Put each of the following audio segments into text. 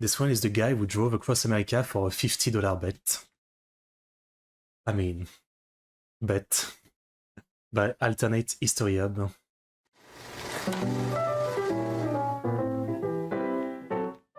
This one is the guy who drove across America for a $50 bet. I mean, bet. By AlternateHistoryHub.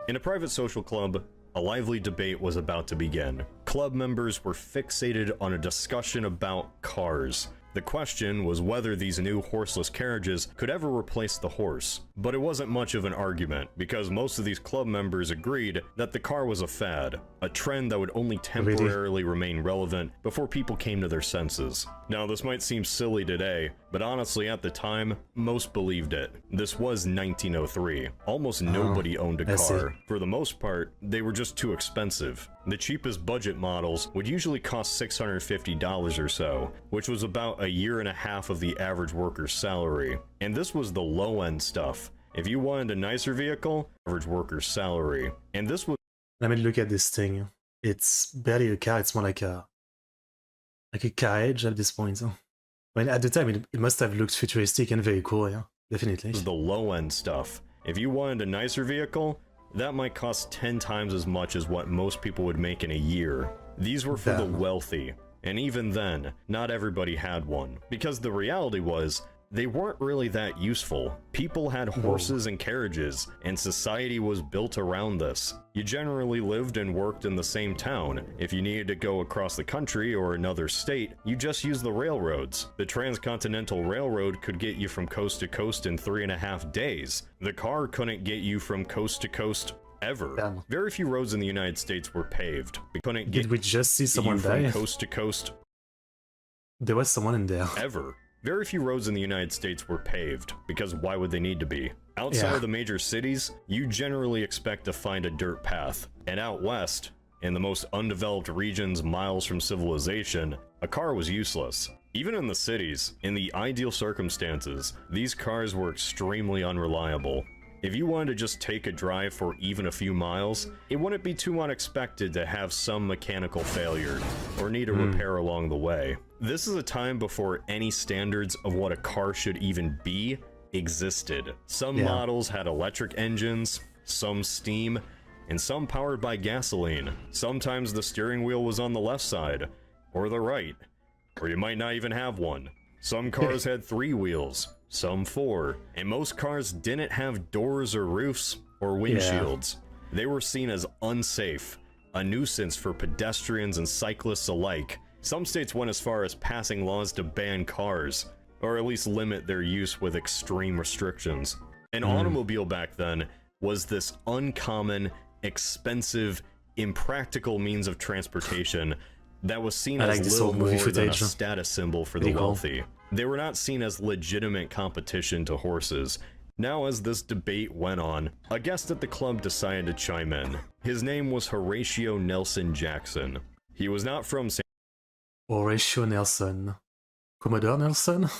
In a private social club, a lively debate was about to begin. Club members were fixated on a discussion about cars. The question was whether these new horseless carriages could ever replace the horse. But it wasn't much of an argument, because most of these club members agreed that the car was a fad, a trend that would only temporarily remain relevant before people came to their senses. Now, this might seem silly today, but honestly at the time, most believed it. This was 1903. Almost nobody owned a car. For the most part, they were just too expensive. The cheapest budget models would usually cost $650 or so, which was about a year and a half of the average worker's salary. And this was the low-end stuff. If you wanted a nicer vehicle, average worker's salary. And this was... Let me look at this thing. It's barely a car, it's more like a carriage at this point. I mean, at the time, it must have looked futuristic and very cool, yeah, definitely. The low-end stuff. If you wanted a nicer vehicle, that might cost 10 times as much as what most people would make in a year. These were for the wealthy, and even then, not everybody had one. Because the reality was, they weren't really that useful. People had horses and carriages, and society was built around this. You generally lived and worked in the same town. If you needed to go across the country or another state, you just used the railroads. The Transcontinental Railroad could get you from coast to coast in 3.5 days. The car couldn't get you from coast to coast ever. Very few roads in the United States were paved. Did we just see someone die? From coast to coast. There was someone in there. Ever. Very few roads in the United States were paved, because why would they need to be? Outside of the major cities, you generally expect to find a dirt path. And out west, in the most undeveloped regions miles from civilization, a car was useless. Even in the cities, in the ideal circumstances, these cars were extremely unreliable. If you wanted to just take a drive for even a few miles, it wouldn't be too unexpected to have some mechanical failure, or need a repair along the way. This is a time before any standards of what a car should even be existed. Some models had electric engines, some steam, and some powered by gasoline. Sometimes the steering wheel was on the left side, or the right, or you might not even have one. Some cars had 3 wheels, some 4, and most cars didn't have doors or roofs or windshields. They were seen as unsafe, a nuisance for pedestrians and cyclists alike. Some states went as far as passing laws to ban cars, or at least limit their use with extreme restrictions. An automobile back then was this uncommon, expensive, impractical means of transportation that was seen as little more than a status symbol for the wealthy. They were not seen as legitimate competition to horses. Now, as this debate went on, a guest at the club decided to chime in. His name was Horatio Nelson Jackson. He was not from San... Horatio Nelson. Commodore Nelson?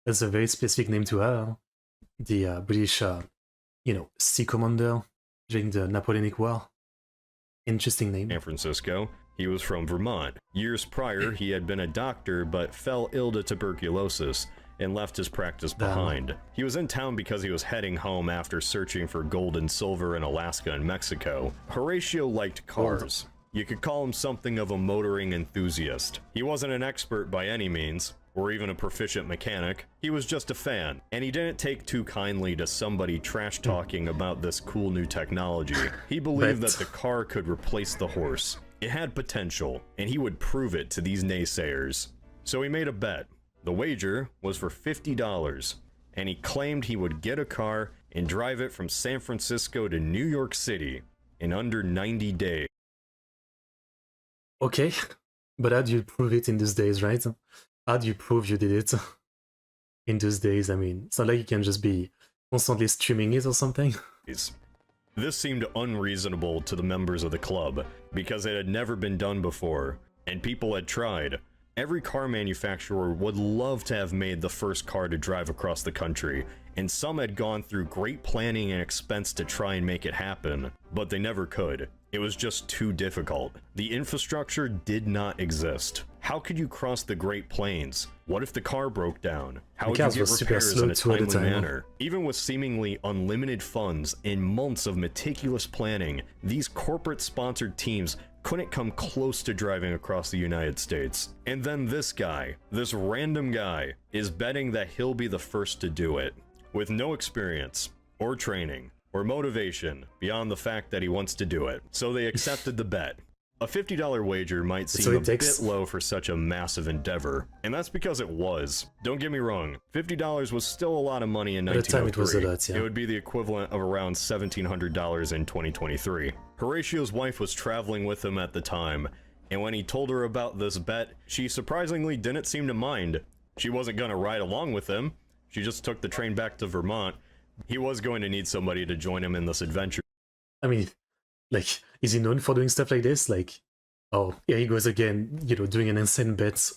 That's a very specific name to have. The British, sea commander during the Napoleonic War. Interesting name. San Francisco. He was from Vermont. Years prior, he had been a doctor, but fell ill to tuberculosis and left his practice behind. He was in town because he was heading home after searching for gold and silver in Alaska and Mexico. Horatio liked cars. You could call him something of a motoring enthusiast. He wasn't an expert by any means, or even a proficient mechanic. He was just a fan, and he didn't take too kindly to somebody trash-talking about this cool new technology. He believed that the car could replace the horse. It had potential, and he would prove it to these naysayers. So he made a bet. The wager was for $50, and he claimed he would get a car and drive it from San Francisco to New York City in under 90 days. Okay, but how do you prove it in these days, right? How do you prove you did it in those days? I mean, it's not like you can just be constantly streaming it or something. This seemed unreasonable to the members of the club, because it had never been done before, and people had tried, Every car manufacturer would love to have made the first car to drive across the country, and some had gone through great planning and expense to try and make it happen, but they never could. It was just too difficult. The infrastructure did not exist. How could you cross the Great Plains? What if the car broke down? How would you get repairs in a timely manner? Even with seemingly unlimited funds and months of meticulous planning, these corporate-sponsored teams couldn't come close to driving across the United States. And then this guy, this random guy, is betting that he'll be the first to do it, with no experience, or training, or motivation, beyond the fact that he wants to do it. So they accepted the bet. A $50 wager might seem a bit low for such a massive endeavor, and that's because it was. Don't get me wrong, $50 was still a lot of money in 1903. It would be the equivalent of around $1,700 in 2023. Horatio's wife was traveling with him at the time, and when he told her about this bet, she surprisingly didn't seem to mind. She wasn't gonna ride along with him, she just took the train back to Vermont. He was going to need somebody to join him in this adventure. I mean, like, is he known for doing stuff like this? Like, oh, here he goes again, you know, doing an insane bet.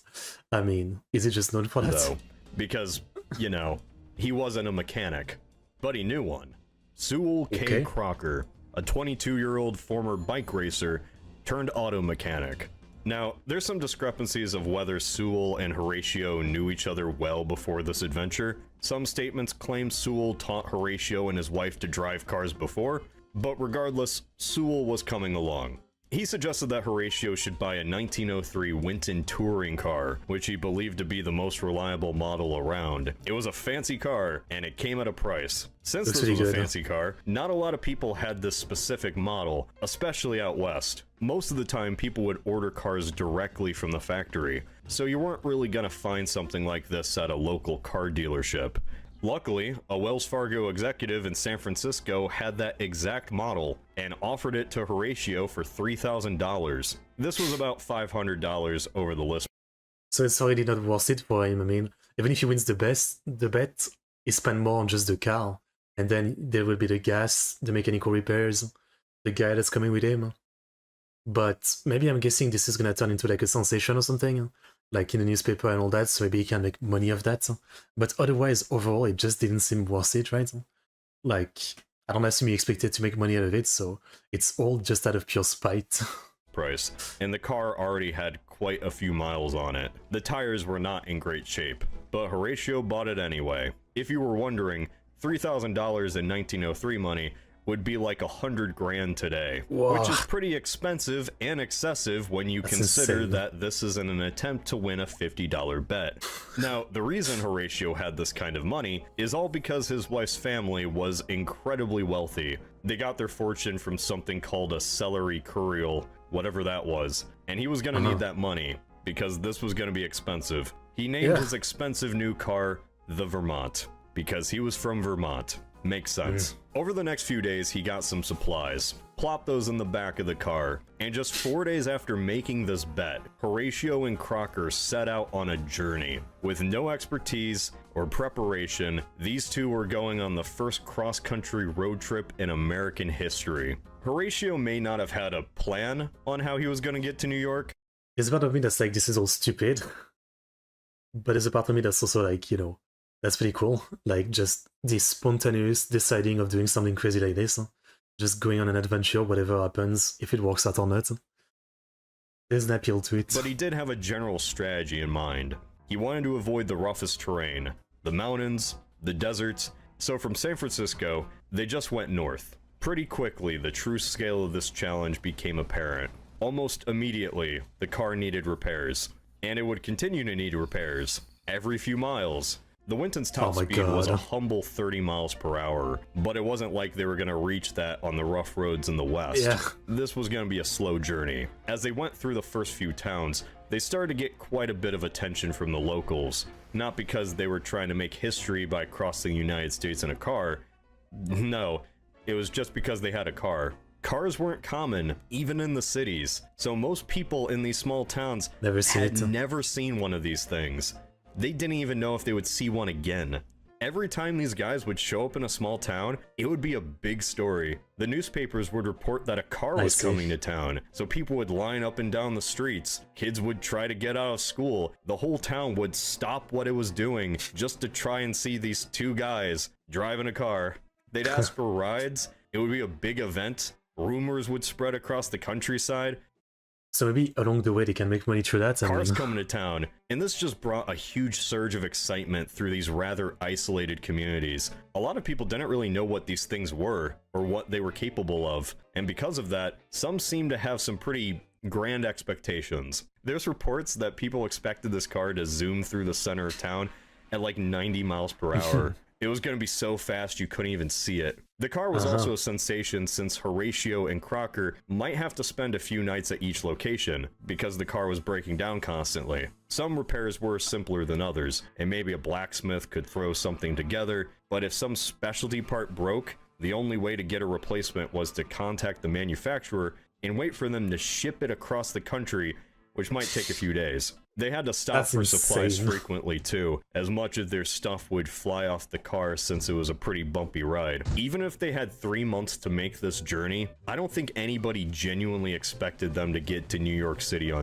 I mean, is he just known for that? No, because, you know, he wasn't a mechanic, but he knew one. Sewell K. Crocker, a 22-year-old former bike racer turned auto mechanic. Now, there's some discrepancies of whether Sewell and Horatio knew each other well before this adventure. Some statements claim Sewell taught Horatio and his wife to drive cars before, but regardless, Sewell was coming along. He suggested that Horatio should buy a 1903 Winton touring car, which he believed to be the most reliable model around. It was a fancy car, and it came at a price. Since this was a fancy car, not a lot of people had this specific model, especially out west. Most of the time, people would order cars directly from the factory, so you weren't really gonna find something like this at a local car dealership. Luckily, a Wells Fargo executive in San Francisco had that exact model and offered it to Horatio for $3,000. This was about $500 over the list. So it's already not worth it for him. I mean, even if he wins the bet, he spend more on just the car, and then there will be the gas, the mechanical repairs, the guy that's coming with him. But maybe I'm guessing this is gonna turn into like a sensation or something, like in the newspaper and all that, so maybe he can make money off that. But otherwise, overall, it just didn't seem worth it, right? Like, I don't assume he expected to make money out of it, so it's all just out of pure spite. Price, and the car already had quite a few miles on it. The tires were not in great shape, but Horatio bought it anyway. If you were wondering, $3,000 in 1903 money would be like $100 grand today. Whoa. Which is pretty expensive and excessive when you consider that this is in an attempt to win a $50 bet. Now, the reason Horatio had this kind of money is all because his wife's family was incredibly wealthy. They got their fortune from something called a celery curial, whatever that was, and he was gonna need that money because this was gonna be expensive. He named his expensive new car the Vermont because he was from Vermont. Makes sense. Over the next few days, he got some supplies, plopped those in the back of the car, and just 4 days after making this bet, Horatio and Crocker set out on a journey. With no expertise or preparation, these two were going on the first cross-country road trip in American history. Horatio may not have had a plan on how he was going to get to New York. There's a part of me that's like, this is all stupid. But there's a part of me that's also like, you know, that's pretty cool. Like, just this spontaneous deciding of doing something crazy like this. Just going on an adventure, whatever happens, if it works out or not. There's an appeal to it. But he did have a general strategy in mind. He wanted to avoid the roughest terrain, the mountains, the deserts, so from San Francisco, they just went north. Pretty quickly, the true scale of this challenge became apparent. Almost immediately, the car needed repairs, and it would continue to need repairs every few miles. The Winton's top speed was a humble 30 miles per hour, but it wasn't like they were going to reach that on the rough roads in the west. This was going to be a slow journey. As they went through the first few towns, they started to get quite a bit of attention from the locals. Not because they were trying to make history by crossing the United States in a car. No, it was just because they had a car. Cars weren't common, even in the cities, so most people in these small towns had never seen one of these things. They didn't even know if they would see one again. Every time these guys would show up in a small town, it would be a big story. The newspapers would report that a car was coming to town, so people would line up and down the streets. Kids would try to get out of school. The whole town would stop what it was doing just to try and see these two guys driving a car. They'd ask for rides. It would be a big event. Rumors would spread across the countryside. So maybe along the way they can make money through that. Cars coming to town, and this just brought a huge surge of excitement through these rather isolated communities. A lot of people didn't really know what these things were or what they were capable of, and because of that, some seem to have some pretty grand expectations. There's reports that people expected this car to zoom through the center of town at like 90 miles per hour. It was going to be so fast you couldn't even see it. The car was also a sensation since Horatio and Crocker might have to spend a few nights at each location because the car was breaking down constantly. Some repairs were simpler than others, and maybe a blacksmith could throw something together, but if some specialty part broke, the only way to get a replacement was to contact the manufacturer and wait for them to ship it across the country, which might take a few days. They had to stop for supplies frequently too, as much of their stuff would fly off the car since it was a pretty bumpy ride. Even if they had 3 months to make this journey, I don't think anybody genuinely expected them to get to New York City on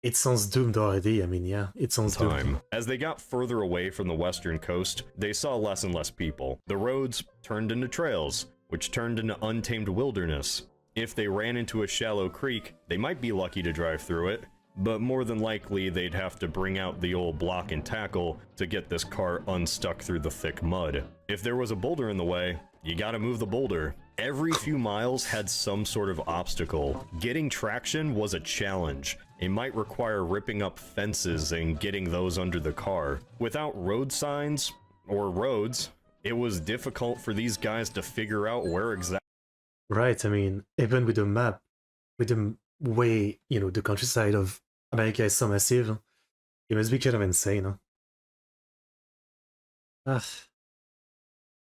It sounds doomed already. I mean, yeah, it sounds doomed. As they got further away from the western coast, they saw less and less people. The roads turned into trails, which turned into untamed wilderness. If they ran into a shallow creek, they might be lucky to drive through it, but more than likely they'd have to bring out the old block and tackle to get this car unstuck through the thick mud. If there was a boulder in the way, you gotta move the boulder. Every few miles had some sort of obstacle. Getting traction was a challenge. It might require ripping up fences and getting those under the car. Without road signs or roads, it was difficult for these guys to figure out where exactly. Right, I mean, even with the map, with the way, you know, the countryside of America is so massive, it must be kind of insane, huh?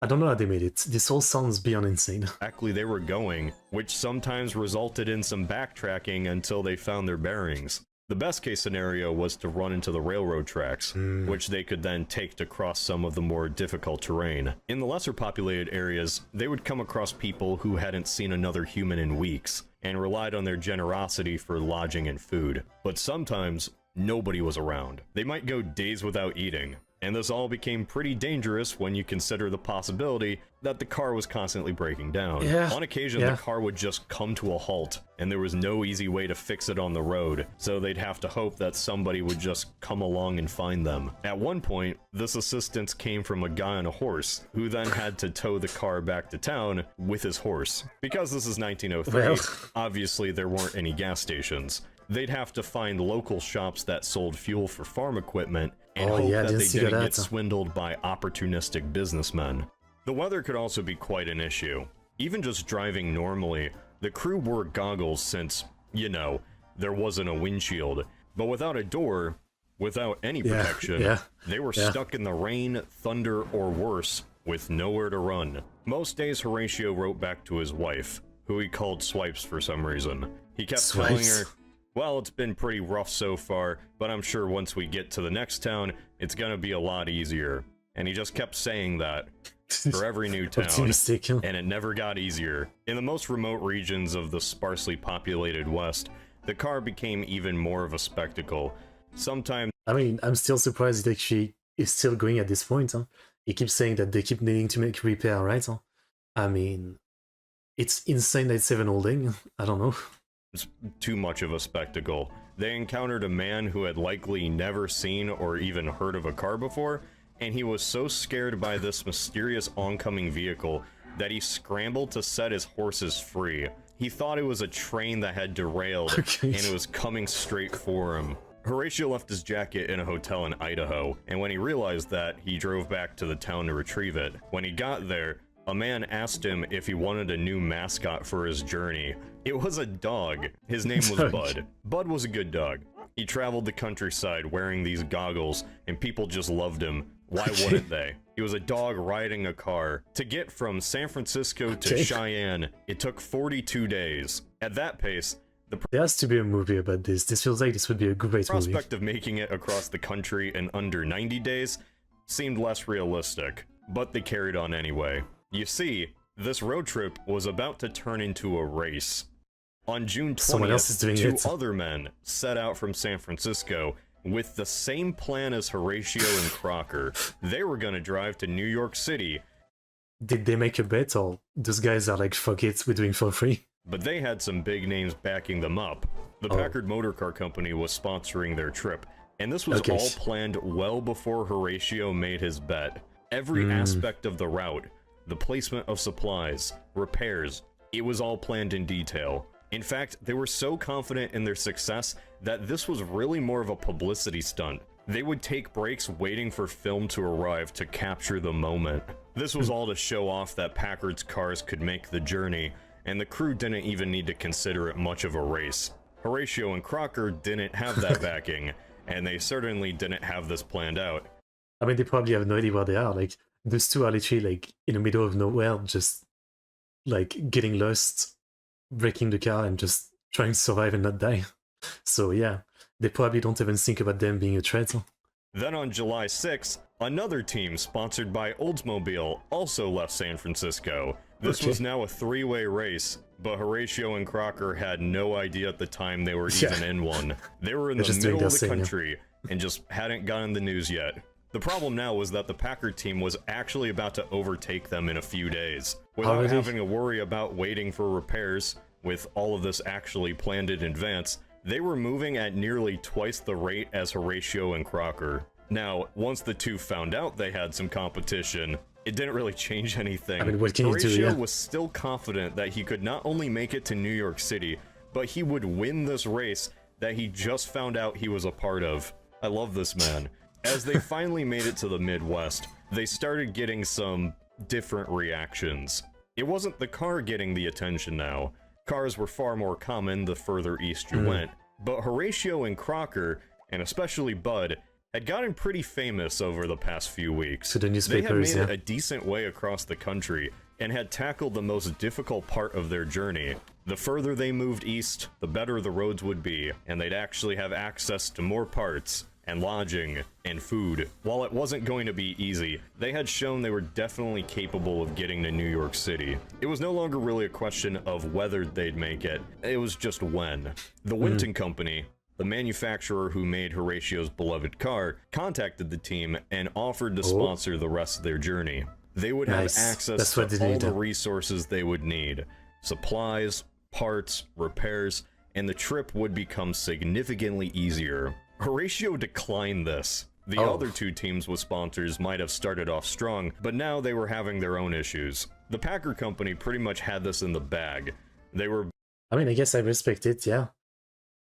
I don't know how they made it. This all sounds beyond insane. Exactly they were going, which sometimes resulted in some backtracking until they found their bearings. The best case scenario was to run into the railroad tracks, which they could then take to cross some of the more difficult terrain. In the lesser populated areas, they would come across people who hadn't seen another human in weeks, and relied on their generosity for lodging and food. But sometimes, nobody was around. They might go days without eating, and this all became pretty dangerous when you consider the possibility that the car was constantly breaking down. On occasion, the car would just come to a halt, and there was no easy way to fix it on the road, so they'd have to hope that somebody would just come along and find them. At one point, this assistance came from a guy on a horse, who then had to tow the car back to town with his horse. Because this is 1903, obviously there weren't any gas stations. They'd have to find local shops that sold fuel for farm equipment and hope that they didn't get swindled by opportunistic businessmen. The weather could also be quite an issue. Even just driving normally, the crew wore goggles since, you know, there wasn't a windshield. But without a door, without any protection, they were stuck in the rain, thunder, or worse, with nowhere to run. Most days Horatio wrote back to his wife, who he called Swipes for some reason. He kept telling her, well, it's been pretty rough so far, but I'm sure once we get to the next town, it's gonna be a lot easier. And he just kept saying that for every new town, and it never got easier. In the most remote regions of the sparsely populated West, the car became even more of a spectacle. Sometimes... I mean, I'm still surprised that she is still going at this point, huh? He keeps saying that they keep needing to make repair, right? Huh? I mean, it's insane that it's even holding. I don't know. It's too much of a spectacle. They encountered a man who had likely never seen or even heard of a car before, and he was so scared by this mysterious oncoming vehicle that he scrambled to set his horses free. He thought it was a train that had derailed, and it was coming straight for him. Horatio left his jacket in a hotel in Idaho, and when he realized that, he drove back to the town to retrieve it. When he got there, a man asked him if he wanted a new mascot for his journey. It was a dog. His name was Bud. Bud was a good dog. He traveled the countryside wearing these goggles, and people just loved him. Why wouldn't they? He was a dog riding a car. To get from San Francisco to Cheyenne, it took 42 days. At that pace, there has to be a movie about this. This feels like this would be a great movie. The prospect of making it across the country in under 90 days seemed less realistic. but they carried on anyway. You see, this road trip was about to turn into a race. On June 20th, two other men set out from San Francisco with the same plan as Horatio and Crocker. They were gonna drive to New York City. Did they make a bet, or those guys are like, fuck it, we're doing for free? But they had some big names backing them up. The Packard Motor Car Company was sponsoring their trip, and this was all planned well before Horatio made his bet. Every aspect of the route, the placement of supplies, repairs, it was all planned in detail. In fact, they were so confident in their success that this was really more of a publicity stunt. They would take breaks waiting for film to arrive to capture the moment. This was all to show off that Packard's cars could make the journey, and the crew didn't even need to consider it much of a race. Horatio and Crocker didn't have that backing, and they certainly didn't have this planned out. I mean, they probably have no idea where they are. Like, those two are literally like in the middle of nowhere, just like getting lost, breaking the car, and just trying to survive and not die. So yeah, they probably don't even think about them being a threat. Then on July 6th, another team sponsored by Oldsmobile also left San Francisco. This was now a three-way race, but Horatio and Crocker had no idea at the time they were even in one. They were in the middle of the country and just hadn't gotten the news yet. The problem now was that the Packard team was actually about to overtake them in a few days. Without having to worry about waiting for repairs, with all of this actually planned in advance, they were moving at nearly twice the rate as Horatio and Crocker. Now, once the two found out they had some competition, it didn't really change anything. I mean, what can you do, Horatio was still confident that he could not only make it to New York City, but he would win this race that he just found out he was a part of. I love this man. As they finally made it to the Midwest, they started getting some different reactions. It wasn't the car getting the attention now. Cars were far more common the further east you went, but Horatio and Crocker, and especially Bud, had gotten pretty famous over the past few weeks. So the newspapers, they had made it a decent way across the country, and had tackled the most difficult part of their journey. The further they moved east, the better the roads would be, and they'd actually have access to more parts, and lodging, and food. While it wasn't going to be easy, they had shown they were definitely capable of getting to New York City. It was no longer really a question of whether they'd make it, it was just when. The Winton Company, the manufacturer who made Horatio's beloved car, contacted the team and offered to sponsor the rest of their journey. They would have access to all the resources they would need. Supplies, parts, repairs, and the trip would become significantly easier. Horatio declined this. The other two teams with sponsors might have started off strong, but now they were having their own issues. The Packard Company pretty much had this in the bag. They were... I mean, I guess I respect it, yeah.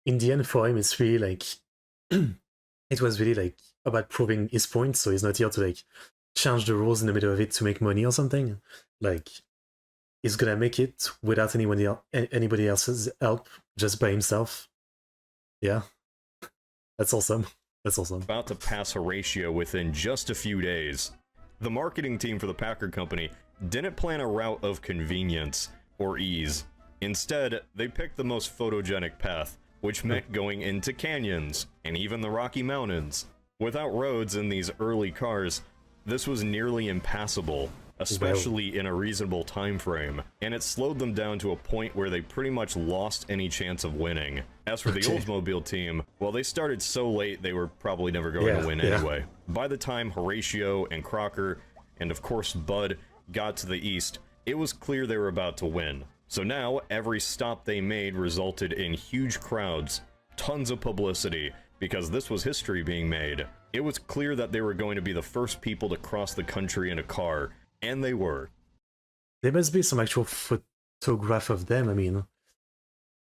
In the end, for him, it's really like... it was really like about proving his point, so he's not here to like change the rules in the middle of it to make money or something. Like, he's gonna make it without anybody else's help, just by himself. Yeah. That's awesome. That's awesome. About to pass Horatio within just a few days. The marketing team for the Packard Company didn't plan a route of convenience or ease. Instead, they picked the most photogenic path, which meant going into canyons and even the Rocky Mountains. Without roads in these early cars, this was nearly impassable, especially in a reasonable time frame, and it slowed them down to a point where they pretty much lost any chance of winning. As for the Oldsmobile team, well, they started so late they were probably never going to win anyway. By the time Horatio and Crocker, and of course Bud, got to the east, it was clear they were about to win. So now, every stop they made resulted in huge crowds, tons of publicity, because this was history being made. It was clear that they were going to be the first people to cross the country in a car, and they were. There must be some actual photograph of them, I mean.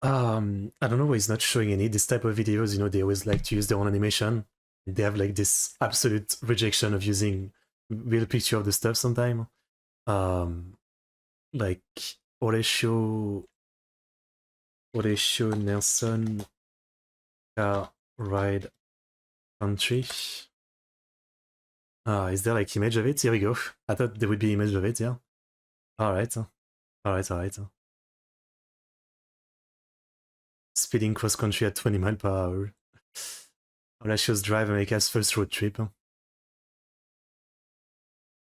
I don't know why he's not showing any this type of videos, you know, they always like to use their own animation. They have like this absolute rejection of using real picture of the stuff sometimes. Like Horatio Nelson car ride country. Is there like image of it? Here we go. I thought there would be image of it, yeah. Alright. Speeding cross country at 20 miles per hour. Horatius drive America's first road trip.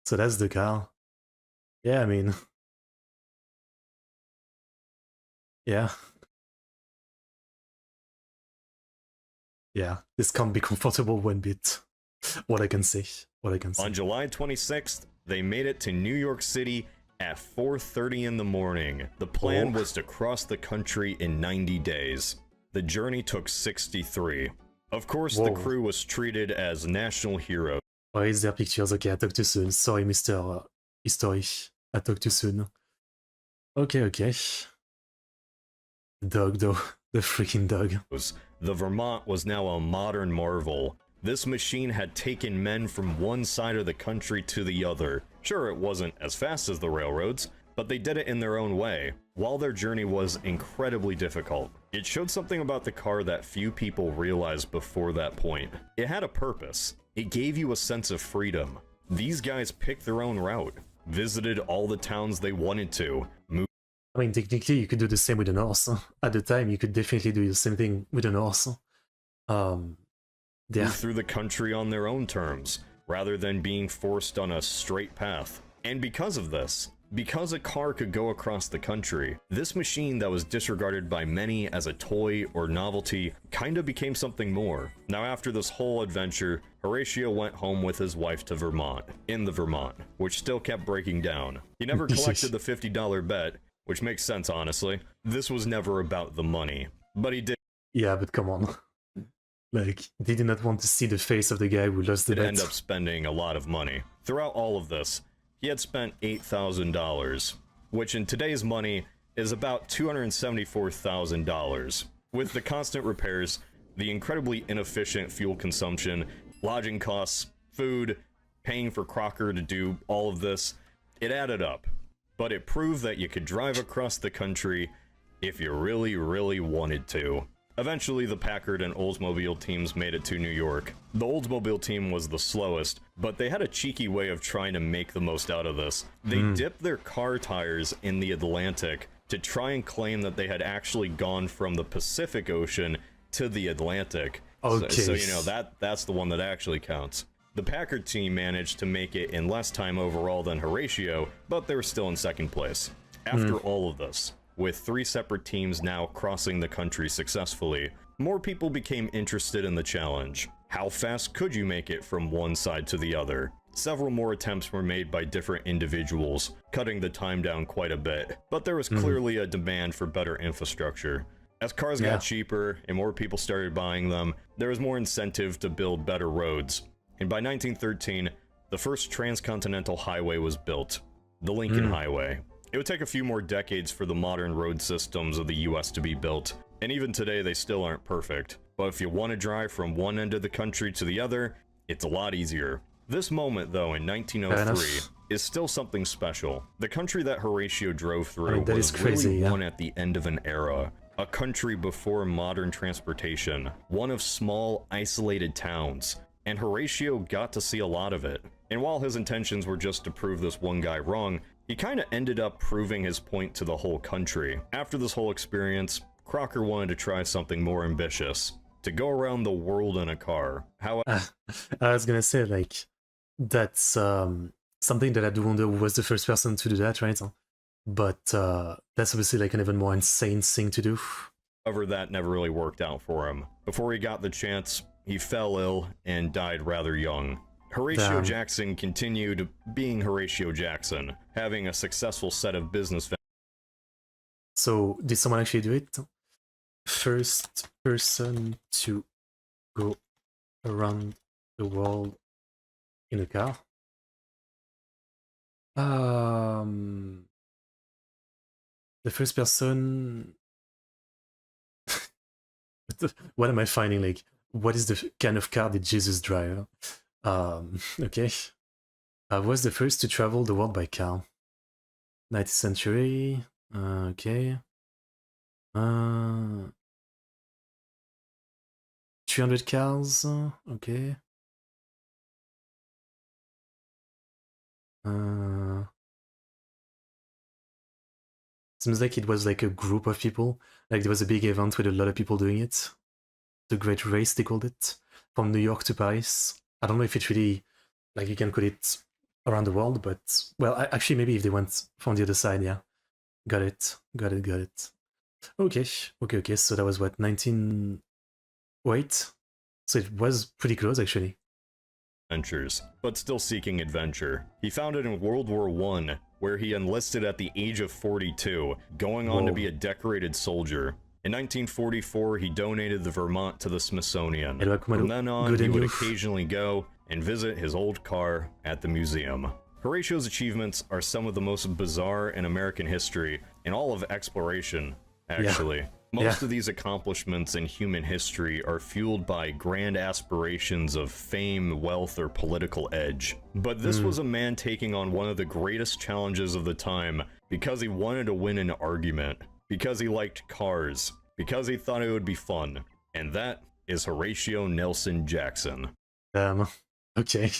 So that's the car. Yeah, I mean, yeah. Yeah, this can't be comfortable one bit. What I can say. What I can say. On July 26th, they made it to New York City at 4:30 in the morning. The plan was to cross the country in 90 days. The journey took 63. Of course, the crew was treated as national heroes. Why is there pictures? Okay, I talk too soon. Sorry, Mr. History. I talk too soon. Okay, okay. Dog, though. The freaking dog. The Vermont was now a modern marvel. This machine had taken men from one side of the country to the other. Sure, it wasn't as fast as the railroads, but they did it in their own way. While their journey was incredibly difficult, it showed something about the car that few people realized before that point. It had a purpose. It gave you a sense of freedom. These guys picked their own route, visited all the towns they wanted to, moved. I mean, technically, you could do the same with an horse. At the time, you could definitely do the same thing with an horse. Move through the country on their own terms, rather than being forced on a straight path. And because of this, because a car could go across the country, this machine that was disregarded by many as a toy or novelty kinda became something more. Now after this whole adventure, Horatio went home with his wife to Vermont, in the Vermont, which still kept breaking down. He never collected the $50 bet, which makes sense honestly. This was never about the money, but he did. Yeah, but come on. Like, they did not want to see the face of the guy who lost the bet. End up spending a lot of money. Throughout all of this, he had spent $8,000, which in today's money is about $274,000. With the constant repairs, the incredibly inefficient fuel consumption, lodging costs, food, paying for Crocker to do all of this, it added up. But it proved that you could drive across the country if you really, really wanted to. Eventually, the Packard and Oldsmobile teams made it to New York. The Oldsmobile team was the slowest, but they had a cheeky way of trying to make the most out of this. They dipped their car tires in the Atlantic to try and claim that they had actually gone from the Pacific Ocean to the Atlantic. Okay. So you know, that's the one that actually counts. The Packard team managed to make it in less time overall than Horatio, but they were still in second place. After all of this, with 3 separate teams now crossing the country successfully, more people became interested in the challenge. How fast could you make it from one side to the other? Several more attempts were made by different individuals, cutting the time down quite a bit, but there was clearly a demand for better infrastructure. As cars got cheaper and more people started buying them, there was more incentive to build better roads. And by 1913, the first transcontinental highway was built, the Lincoln Highway. It would take a few more decades for the modern road systems of the US to be built, and even today they still aren't perfect. But if you want to drive from one end of the country to the other, it's a lot easier. This moment, though, in 1903, is still something special. The country that Horatio drove through was really one at the end of an era. A country before modern transportation, one of small, isolated towns, and Horatio got to see a lot of it. And while his intentions were just to prove this one guy wrong, he kinda ended up proving his point to the whole country. After this whole experience, Crocker wanted to try something more ambitious, to go around the world in a car. However, I was gonna say, like, that's something that I do wonder who was the first person to do that, right? But that's obviously like an even more insane thing to do. However, that never really worked out for him. Before he got the chance, he fell ill and died rather young. Horatio Jackson continued being Horatio Jackson, having a successful set of business. So, did someone actually do it? First person to go around the world in a car? The first person... What am I finding? Like, what is the kind of car did Jesus drive? Okay. Was the first to travel the world by car. 19th century. Okay. 300 cars. Okay. Seems like it was like a group of people. Like there was a big event with a lot of people doing it. The Great Race, they called it. From New York to Paris. I don't know if it really, like you can call it around the world, but well, actually, maybe if they went from the other side, yeah. Got it. Okay. So that was what, 19. Wait. So it was pretty close, actually. Adventures, but still seeking adventure. He found it in World War I, where he enlisted at the age of 42, going on to be a decorated soldier. In 1944, he donated the Vermont to the Smithsonian. From then on, he would occasionally go and visit his old car at the museum. Horatio's achievements are some of the most bizarre in American history, in all of exploration, actually. Yeah. Most of these accomplishments in human history are fueled by grand aspirations of fame, wealth, or political edge. But this was a man taking on one of the greatest challenges of the time because he wanted to win an argument, because he liked cars, because he thought it would be fun. And that is Horatio Nelson Jackson. Okay.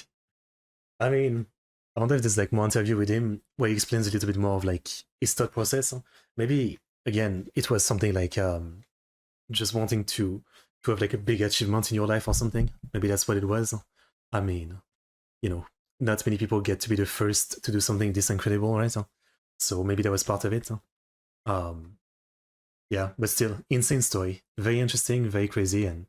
I mean, I wonder if there's like more interview with him where he explains a little bit more of like his thought process. Maybe, again, it was something like just wanting to have like a big achievement in your life or something. Maybe that's what it was. I mean, you know, not many people get to be the first to do something this incredible, right? So maybe that was part of it. Yeah, but still, insane story. Very interesting, very crazy, and